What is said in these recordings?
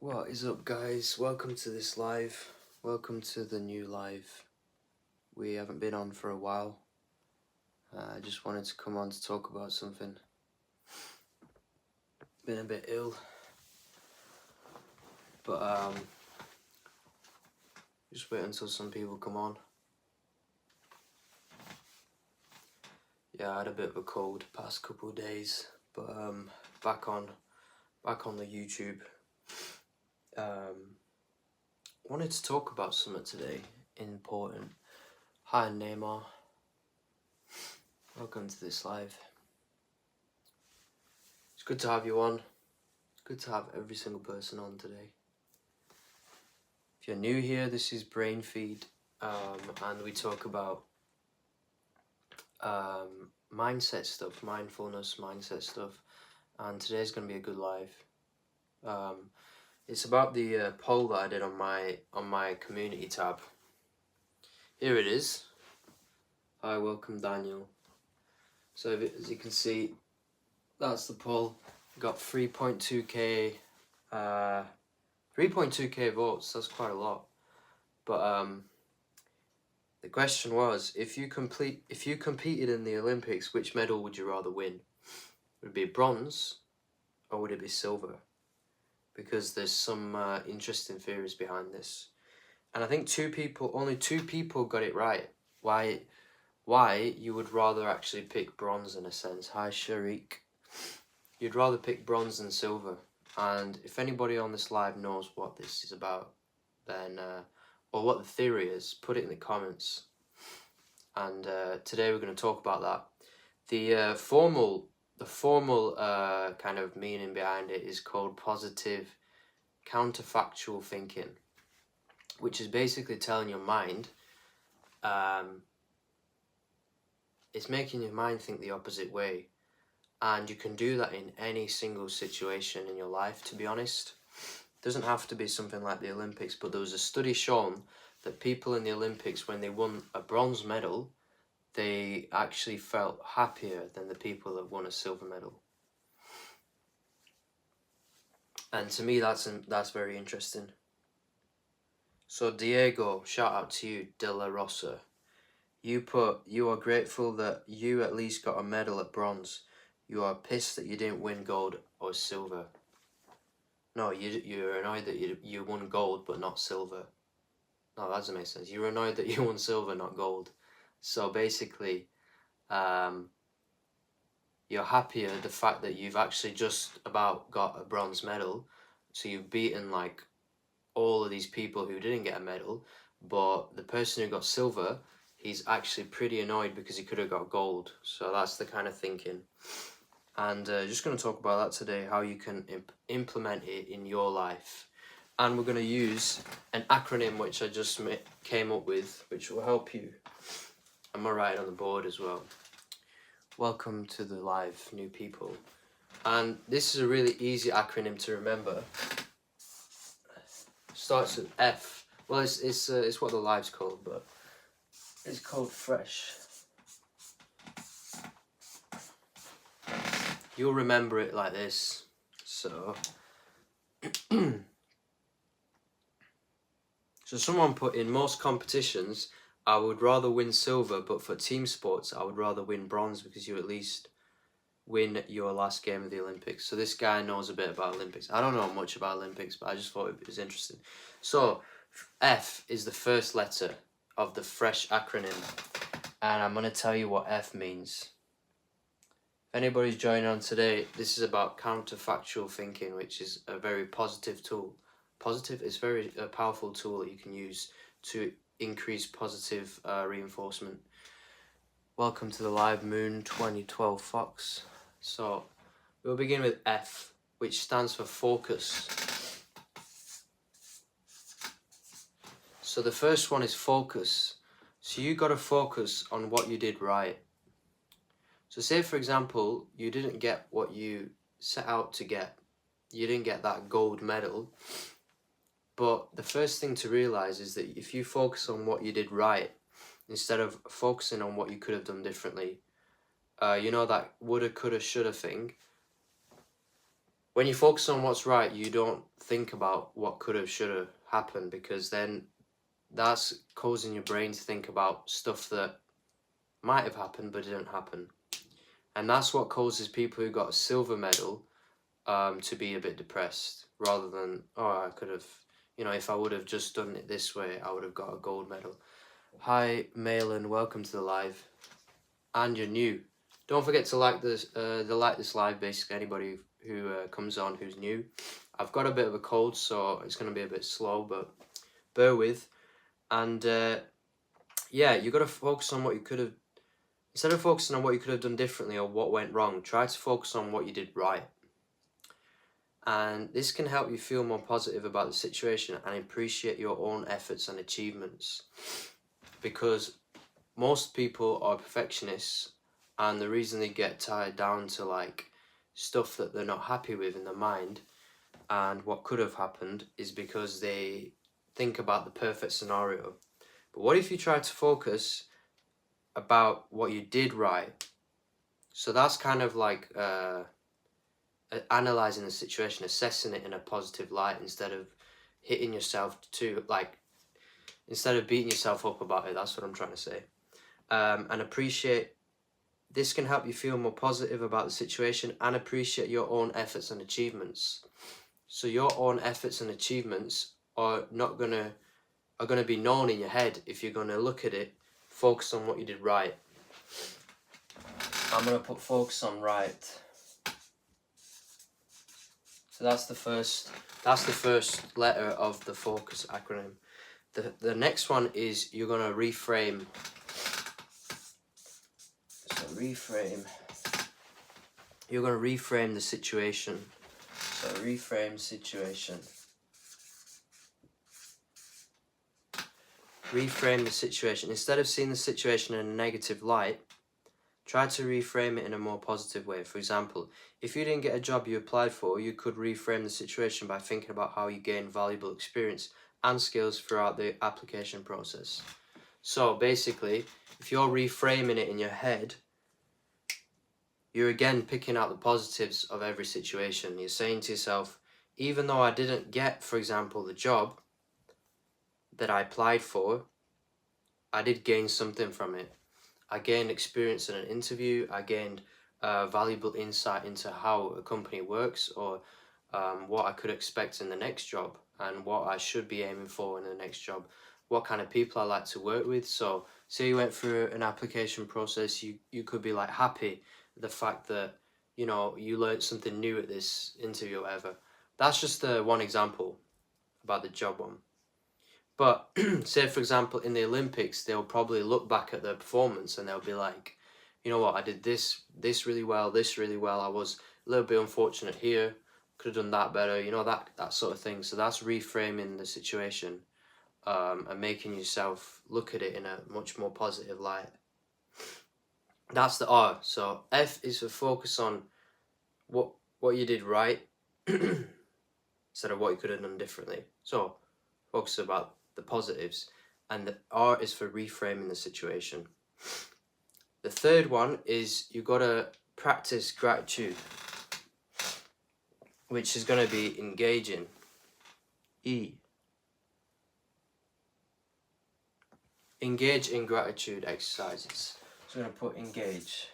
What is up, guys? Welcome to this live. Welcome to the new live. We haven't been on for a while. I just wanted to come on to talk about something. Been a bit ill, but just wait until some people come on. Yeah, I had a bit of a cold past couple of days, but back on the YouTube. Wanted to talk about something today, important. Hi, Neymar. Welcome to this live. It's good to have you on. It's good to have every single person on today. If you're new here, this is Brain Feed, and we talk about mindset stuff, mindfulness, mindset stuff, and today's going to be a good live. It's about the poll that I did on my community tab. Here it is. Hi, welcome Daniel. So as you can see, that's the poll. Got 3.2k 3.2k votes. That's quite a lot. But the question was, if you competed in the Olympics, which medal would you rather win? Would it be bronze or would it be silver? Because there's some interesting theories behind this, and I think only two people got it right. Why you would rather actually pick bronze in a sense. Hi Sharik. You'd rather pick bronze than silver. And if anybody on this live knows what this is about, then or what the theory is, put it in the comments. And today we're going to talk about that. The formal kind of meaning behind it is called positive counterfactual thinking, which is basically telling your mind, it's making your mind think the opposite way. And you can do that in any single situation in your life, to be honest. It doesn't have to be something like the Olympics, but there was a study shown that people in the Olympics, when they won a bronze medal, they actually felt happier than the people that won a silver medal. And to me, that's very interesting. So Diego, shout out to you, De La Rosa. You are grateful that you at least got a medal at bronze. You are pissed that you didn't win gold or silver. No, you're annoyed that you won gold but not silver. No, that doesn't make sense. You're annoyed that you won silver, not gold. So basically, you're happier the fact that you've actually just about got a bronze medal. So you've beaten like all of these people who didn't get a medal. But the person who got silver, he's actually pretty annoyed because he could have got gold. So that's the kind of thinking. And just going to talk about that today, how you can implement it in your life. And we're going to use an acronym which I just came up with, which will help you. I'm going to write it on the board as well. Welcome to the live, new people. And this is a really easy acronym to remember. Starts with F. Well, it's what the live's called, but it's called fresh. You'll remember it like this. So, so someone put, in most competitions, I would rather win silver, but for team sports, I would rather win bronze because you at least win your last game of the Olympics. So this guy knows a bit about Olympics. I don't know much about Olympics, but I just thought it was interesting. So F is the first letter of the fresh acronym, and I'm going to tell you what F means. If anybody's joining on today, this is about counterfactual thinking, which is a very positive tool. Positive is a powerful tool that you can use to increase positive reinforcement. Welcome to the live Moon 2012 Fox. So we'll begin with F, which stands for focus. So the first one is focus. So you got to focus on what you did right. So say, for example, you didn't get what you set out to get. You didn't get that gold medal. But the first thing to realize is that if you focus on what you did right, instead of focusing on what you could have done differently, you know that woulda, coulda, shoulda thing, when you focus on what's right, you don't think about what could have, should have happened, because then that's causing your brain to think about stuff that might have happened but didn't happen. And that's what causes people who got a silver medal to be a bit depressed, rather than, oh, I could have, if I would have just done it this way, I would have got a gold medal. Hi, Malin, welcome to the live. And you're new. Don't forget to like this live, basically, anybody who comes on who's new. I've got a bit of a cold, so it's going to be a bit slow, but bear with. And yeah, you got to focus on what you could have, instead of focusing on what you could have done differently or what went wrong, try to focus on what you did right. And this can help you feel more positive about the situation and appreciate your own efforts and achievements. Because most people are perfectionists, and the reason they get tied down to like stuff that they're not happy with in their mind and what could have happened is because they think about the perfect scenario. But what if you try to focus about what you did right? So that's kind of like analyzing the situation, assessing it in a positive light, instead of hitting yourself instead of beating yourself up about it. That's what I'm trying to say. And appreciate. This can help you feel more positive about the situation and appreciate your own efforts and achievements. So your own efforts and achievements are gonna be known in your head if you're gonna look at it, focus on what you did right. I'm gonna put focus on right. So that's the first letter of the focus acronym. The next one is you're gonna reframe. So reframe. You're going to reframe the situation. So reframe situation. Reframe the situation. Instead of seeing the situation in a negative light, try to reframe it in a more positive way. For example, if you didn't get a job you applied for, you could reframe the situation by thinking about how you gained valuable experience and skills throughout the application process. So basically, if you're reframing it in your head, you're again picking out the positives of every situation. You're saying to yourself, even though I didn't get, for example, the job that I applied for, I did gain something from it. I gained experience in an interview. I gained valuable insight into how a company works, or what I could expect in the next job, and what I should be aiming for in the next job, what kind of people I like to work with. So say you went through an application process, you could be like happy the fact that you learned something new at this interview or whatever. That's just one example about the job one. But say for example in the Olympics, they'll probably look back at their performance and they'll be like, you know what, I did this really well, I was a little bit unfortunate here, could have done that better, that sort of thing. So that's reframing the situation, and making yourself look at it in a much more positive light. That's the R. So F is for focus on what you did right instead of what you could have done differently. So focus about the positives. And the R is for reframing the situation. The third one is you got to practice gratitude, which is going to be engaging. E. Engage in gratitude exercises. So I'm going to put engage.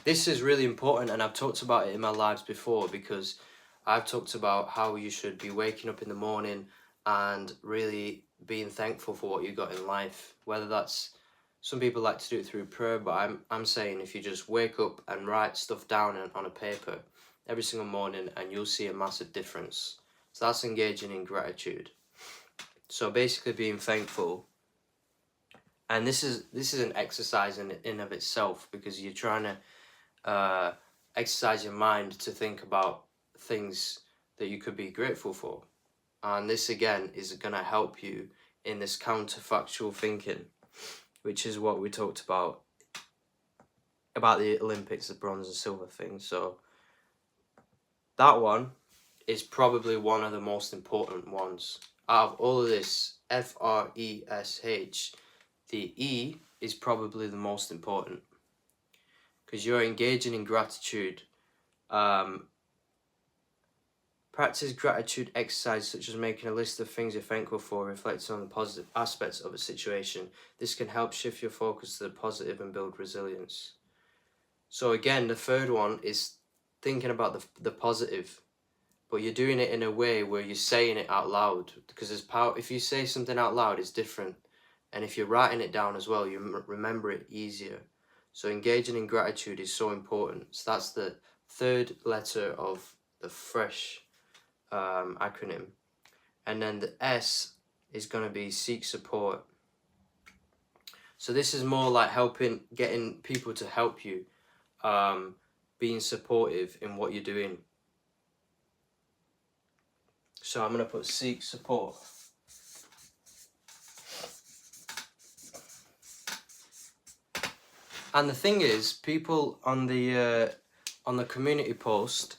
This is really important, and I've talked about it in my lives before, because I've talked about how you should be waking up in the morning and really being thankful for what you got in life. Whether that's, some people like to do it through prayer, but I'm saying if you just wake up and write stuff down on a paper every single morning, and you'll see a massive difference. So that's engaging in gratitude. So basically being thankful. And this is an exercise in of itself, because you're trying to exercise your mind to think about things that you could be grateful for. And this again is going to help you in this counterfactual thinking, which is what we talked about the Olympics, the bronze and silver thing. So that one is probably one of the most important ones out of all of this, FRESH, the E is probably the most important, because you're engaging in gratitude. Practice gratitude exercise such as making a list of things you're thankful for, reflecting on the positive aspects of a situation. This can help shift your focus to the positive and build resilience. So again, the third one is thinking about the positive, but you're doing it in a way where you're saying it out loud, because there's power. If you say something out loud, it's different, and if you're writing it down as well, you remember it easier. So engaging in gratitude is so important. So that's the third letter of the FRESH acronym. And then the S is going to be seek support. So this is more like getting people to help you, being supportive in what you're doing. So I'm going to put seek support. And the thing is, people on the community post,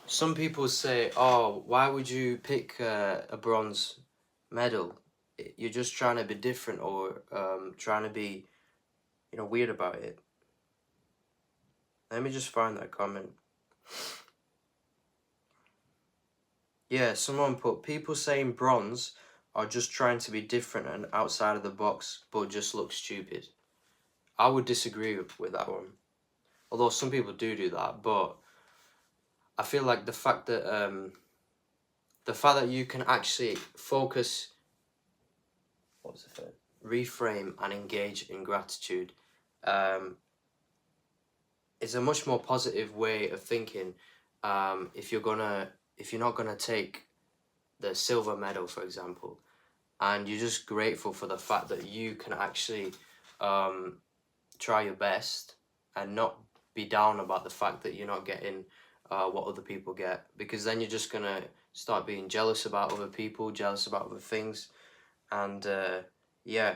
some people say, oh, why would you pick a bronze medal? You're just trying to be different, or trying to be, weird about it. Let me just find that comment. Yeah, someone put, people saying bronze are just trying to be different and outside of the box, but just look stupid. I would disagree with that one. Although some people do that, but I feel like the fact that you can actually focus, reframe and engage in gratitude, is a much more positive way of thinking. If you're not gonna take the silver medal, for example, and you're just grateful for the fact that you can actually try your best and not be down about the fact that you're not getting what other people get, because then you're just gonna start being jealous about other people, jealous about other things, and yeah.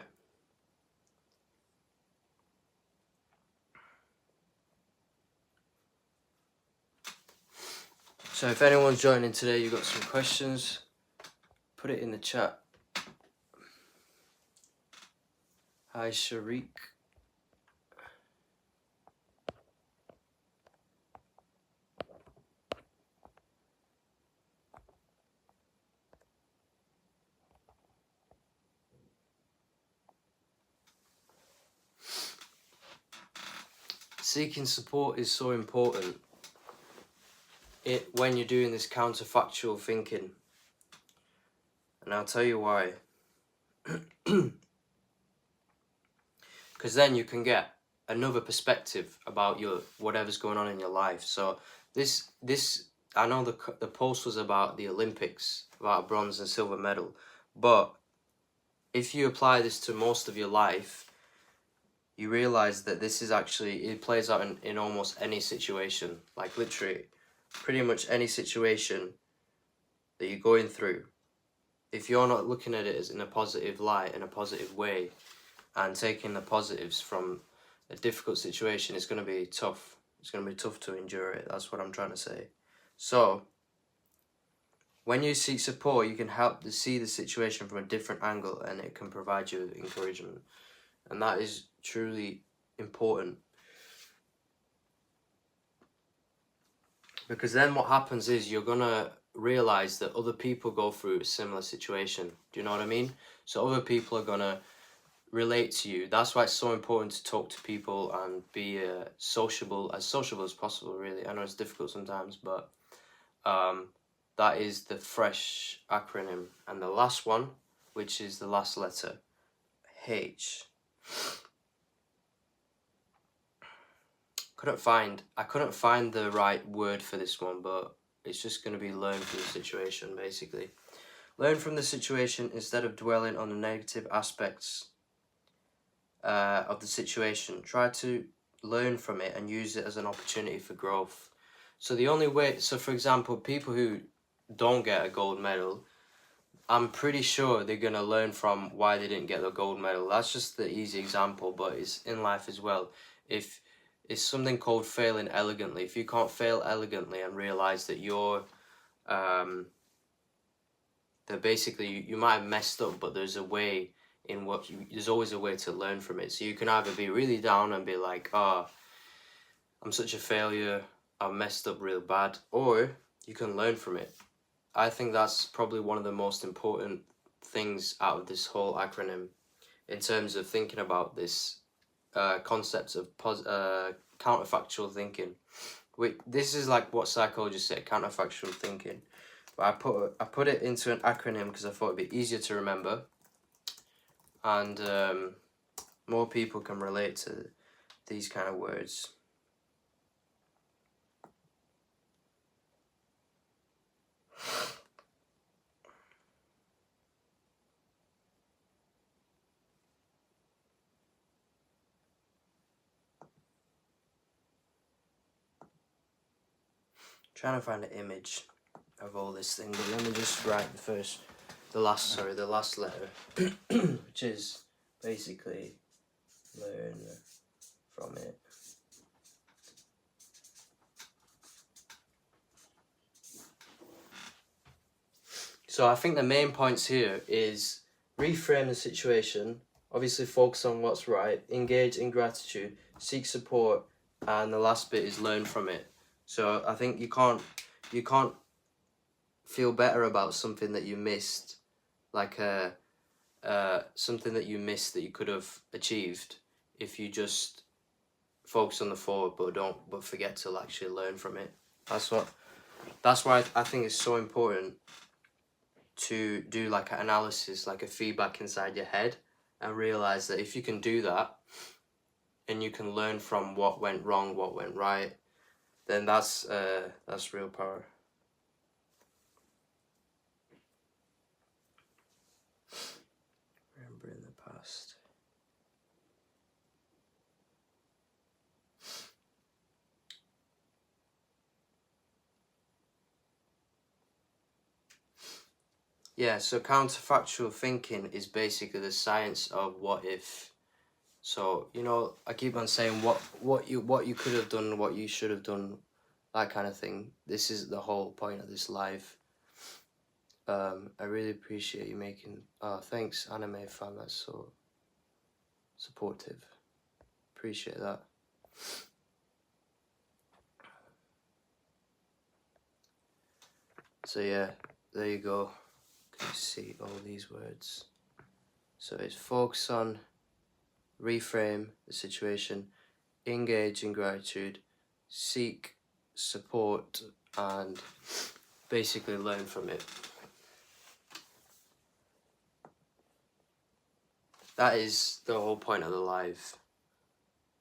So if anyone's joining today, you've got some questions, put it in the chat. Hi, Sharik. Seeking support is so important when you're doing this counterfactual thinking. And I'll tell you why. Because then you can get another perspective about whatever's going on in your life. So this I know the post was about the Olympics, about a bronze and silver medal, but if you apply this to most of your life, you realize that this is actually, it plays out in almost any situation. Like literally pretty much any situation that you're going through. If you're not looking at it as in a positive light, in a positive way, and taking the positives from a difficult situation, it's going to be tough. It's going to be tough to endure it. That's what I'm trying to say. So when you seek support, you can help to see the situation from a different angle, and it can provide you with encouragement. And that is truly important. Because then what happens is you're going to realize that other people go through a similar situation. Do you know what I mean? So other people are going to relate to you. That's why it's so important to talk to people and be sociable as possible, really. I know it's difficult sometimes, but that is the FRESH acronym. And the last one, which is the last letter, H. I couldn't find the right word for this one, but it's just going to be learn from the situation, basically. Learn from the situation instead of dwelling on the negative aspects of the situation. Try to learn from it and use it as an opportunity for growth. So the only way, so for example, people who don't get a gold medal, I'm pretty sure they're going to learn from why they didn't get the gold medal. That's just the easy example, but it's in life as well. If it's something called failing elegantly. If you can't fail elegantly and realize that that basically you might have messed up, but there's a way in what there's always a way to learn from it. So you can either be really down and be like, oh, I'm such a failure, I messed up real bad, or you can learn from it. I think that's probably one of the most important things out of this whole acronym in terms of thinking about this concepts of counterfactual thinking. This is like what psychologists say, counterfactual thinking. But I put it into an acronym because I thought it'd be easier to remember, and more people can relate to these kind of words. Trying to find an image of all this thing, but let me just write the last letter, which is basically learn from it. So I think the main points here is reframe the situation, obviously focus on what's right, engage in gratitude, seek support, and the last bit is learn from it. So I think you can't feel better about something that you missed, like something that you missed that you could have achieved, if you just focus on the forward but forget to actually learn from it. That's why I think it's so important to do like an analysis, like a feedback inside your head, and realize that if you can do that and you can learn from what went wrong, what went right, then that's real power. Remembering the past. Yeah, so counterfactual thinking is basically the science of what if. So, you know, I keep on saying what you could have done, what you should have done, that kind of thing. This is the whole point of this live. I really appreciate you making... Oh, thanks, Anime fan, that's so supportive. Appreciate that. So yeah, there you go. Can you see all these words? So it's focus on, reframe the situation, engage in gratitude, seek support, and basically learn from it. That is the whole point of the live.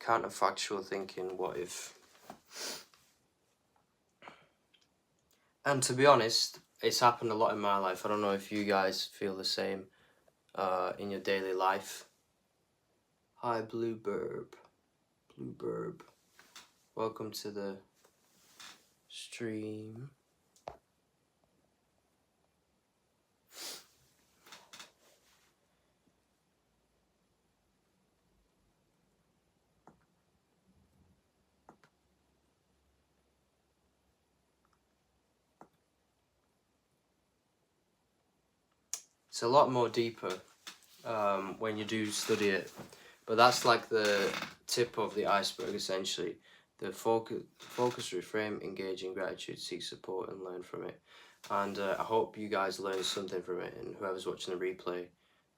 Counterfactual thinking, what if? And to be honest, it's happened a lot in my life. I don't know if you guys feel the same in your daily life. Hi, Blueburb. Welcome to the stream. It's a lot more deeper when you do study it, but that's like the tip of the iceberg essentially. The focus, reframe, engage in gratitude, seek support, and learn from it. And I hope you guys learn something from it, and whoever's watching the replay,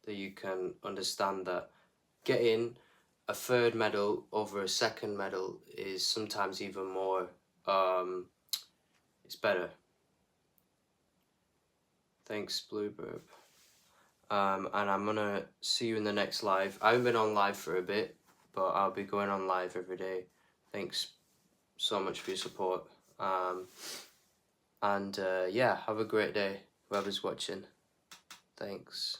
that you can understand that getting a third medal over a second medal is sometimes even more, it's better. Thanks, Blueburb. And I'm gonna see you in the next live. I haven't been on live for a bit, but I'll be going on live every day. Thanks so much for your support. And yeah, have a great day, whoever's watching. Thanks.